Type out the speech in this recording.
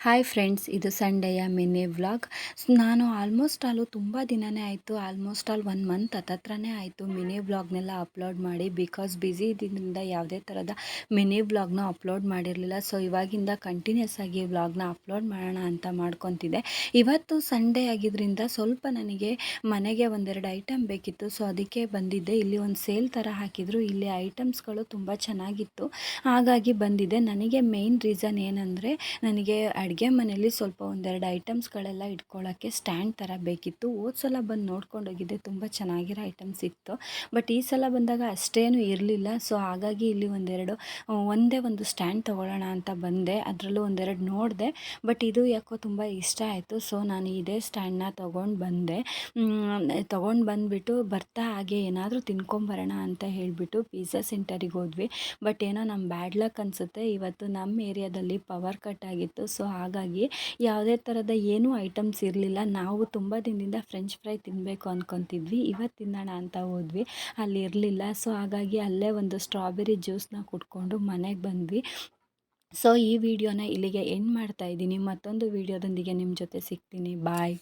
Hi friends, ಇದು ಸಂಡೆಯ mini vlog. ನಾನು ತುಂಬ ದಿನವೇ ಆಯಿತು, ಆಲ್ಮೋಸ್ಟ್ 1 ಮಂತ್ ಹತ್ತತ್ರನೇ ಆಯಿತು ಮಿನಿ ವ್ಲಾಗ್ನೆಲ್ಲ ಅಪ್ಲೋಡ್ ಮಾಡಿ. ಬಿಕಾಸ್ ಬ್ಯುಸಿ ಇದ್ದಿದ್ದರಿಂದ ಯಾವುದೇ ಥರದ ಮಿನಿ ವ್ಲಾಗ್ನ ಅಪ್ಲೋಡ್ ಮಾಡಿರಲಿಲ್ಲ. ಸೊ ಇವಾಗಿಂದ ಕಂಟಿನ್ಯೂಸ್ ಆಗಿ ವ್ಲಾಗ್ನ ಅಪ್ಲೋಡ್ ಮಾಡೋಣ ಅಂತ ಮಾಡ್ಕೊತಿದ್ದೆ. ಇವತ್ತು ಸಂಡೇ ಆಗಿದ್ದರಿಂದ ಸ್ವಲ್ಪ ನನಗೆ ಮನೆಗೆ ಒಂದೆರಡು ಐಟಮ್ ಬೇಕಿತ್ತು. ಸೊ ಅದಕ್ಕೆ ಬಂದಿದ್ದೆ. ಇಲ್ಲಿ ಒಂದು ಸೇಲ್ ಥರ ಹಾಕಿದ್ರು. ಇಲ್ಲಿ ಐಟಮ್ಸ್ಗಳು ತುಂಬ ಚೆನ್ನಾಗಿತ್ತು, ಹಾಗಾಗಿ ಬಂದಿದ್ದೆ. ನನಗೆ ಮೇನ್ ರೀಸನ್ ಏನಂದರೆ, ನನಗೆ ಅಡುಗೆ ಮನೆಯಲ್ಲಿ ಸ್ವಲ್ಪ ಒಂದೆರಡು ಐಟಮ್ಸ್ಗಳೆಲ್ಲ ಇಟ್ಕೊಳ್ಳೋಕ್ಕೆ ಸ್ಟ್ಯಾಂಡ್ ಥರ ಬೇಕಿತ್ತು. ಹೋದ ಸಲ ಬಂದು ನೋಡ್ಕೊಂಡೋಗಿದ್ದೆ, ತುಂಬ ಚೆನ್ನಾಗಿರೋ ಐಟಮ್ಸ್ ಇತ್ತು. ಬಟ್ ಈ ಸಲ ಬಂದಾಗ ಅಷ್ಟೇನು ಇರಲಿಲ್ಲ. ಸೊ ಹಾಗಾಗಿ ಇಲ್ಲಿ ಒಂದೇ ಒಂದು ಸ್ಟ್ಯಾಂಡ್ ತೊಗೊಳ್ಳೋಣ ಅಂತ ಬಂದೆ. ಅದರಲ್ಲೂ ಒಂದೆರಡು ನೋಡಿದೆ, ಬಟ್ ಇದು ಯಾಕೋ ತುಂಬ ಇಷ್ಟ ಆಯಿತು. ಸೊ ನಾನು ಇದೇ ಸ್ಟ್ಯಾಂಡ್ನ ತೊಗೊಂಡು ಬಂದುಬಿಟ್ಟು ಬರ್ತಾ ಹಾಗೆ ಏನಾದರೂ ತಿನ್ಕೊಂಬರೋಣ ಅಂತ ಹೇಳಿಬಿಟ್ಟು ಪಿಜ್ಜಾ ಸೆಂಟರಿಗೆ ಹೋದ್ವಿ. ಬಟ್ ಏನೋ ನಮ್ಮ ಬ್ಯಾಡ್ ಲಕ್ ಅನಿಸುತ್ತೆ, ಇವತ್ತು ನಮ್ಮ ಏರಿಯಾದಲ್ಲಿ ಪವರ್ ಕಟ್ ಆಗಿತ್ತು. ಸೊ ಹಾಗಾಗಿ ಯಾವುದೇ ಥರದ ಏನೂ ಐಟಮ್ಸ್ ಇರಲಿಲ್ಲ. ನಾವು ತುಂಬ ದಿನದಿಂದ ಫ್ರೆಂಚ್ ಫ್ರೈ ತಿನ್ನಬೇಕು ಅಂದ್ಕೊತಿದ್ವಿ. ಇವತ್ತು ತಿನ್ನೋಣ ಅಂತ ಹೋದ್ವಿ, ಅಲ್ಲಿ ಇರಲಿಲ್ಲ. ಸೊ ಹಾಗಾಗಿ ಅಲ್ಲೇ ಒಂದು ಸ್ಟ್ರಾಬೆರಿ ಜ್ಯೂಸನ್ನ ಕುಡ್ಕೊಂಡು ಮನೆಗೆ ಬಂದ್ವಿ. ಸೊ ಈ ವಿಡಿಯೋನ ಇಲ್ಲಿಗೆ ಎಂಡ್ ಮಾಡ್ತಾ ಇದ್ದೀನಿ. ಮತ್ತೊಂದು ವಿಡಿಯೋದೊಂದಿಗೆ ನಿಮ್ಮ ಜೊತೆ ಸಿಗ್ತೀನಿ. ಬಾಯ್.